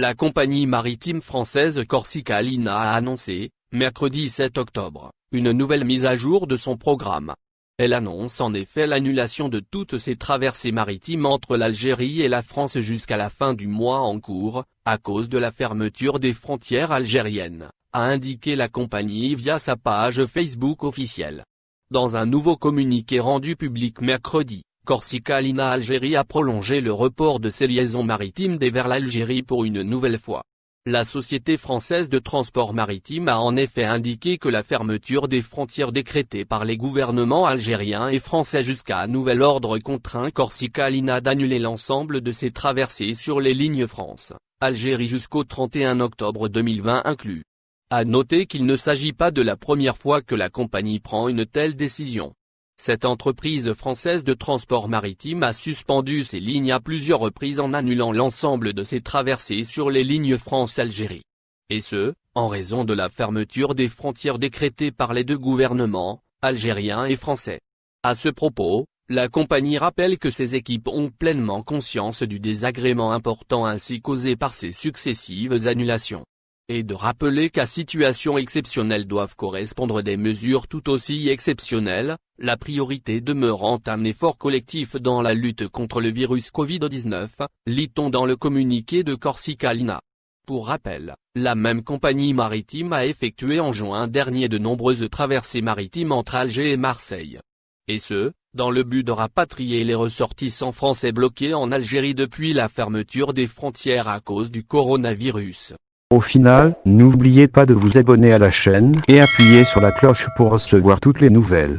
La compagnie maritime française Corsica Linea a annoncé, mercredi 7 octobre, une nouvelle mise à jour de son programme. Elle annonce en effet l'annulation de toutes ses traversées maritimes entre l'Algérie et la France jusqu'à la fin du mois en cours, à cause de la fermeture des frontières algériennes, a indiqué la compagnie via sa page Facebook officielle. Dans un nouveau communiqué rendu public mercredi, Corsica Linea Algérie a prolongé le report de ses liaisons maritimes vers l'Algérie pour une nouvelle fois. La Société française de transport maritime a en effet indiqué que la fermeture des frontières décrétée par les gouvernements algériens et français jusqu'à nouvel ordre contraint Corsica Linea d'annuler l'ensemble de ses traversées sur les lignes France-Algérie jusqu'au 31 octobre 2020 inclus. À noter qu'il ne s'agit pas de la première fois que la compagnie prend une telle décision. Cette entreprise française de transport maritime a suspendu ses lignes à plusieurs reprises en annulant l'ensemble de ses traversées sur les lignes France-Algérie. Et ce, en raison de la fermeture des frontières décrétée par les deux gouvernements, algériens et français. À ce propos, la compagnie rappelle que ses équipes ont pleinement conscience du désagrément important ainsi causé par ces successives annulations. Et de rappeler qu'à situation exceptionnelle doivent correspondre des mesures tout aussi exceptionnelles, la priorité demeurant un effort collectif dans la lutte contre le virus Covid-19, lit-on dans le communiqué de Corsica Linea. Pour rappel, la même compagnie maritime a effectué en juin dernier de nombreuses traversées maritimes entre Alger et Marseille. Et ce, dans le but de rapatrier les ressortissants français bloqués en Algérie depuis la fermeture des frontières à cause du coronavirus. Au final, n'oubliez pas de vous abonner à la chaîne et appuyer sur la cloche pour recevoir toutes les nouvelles.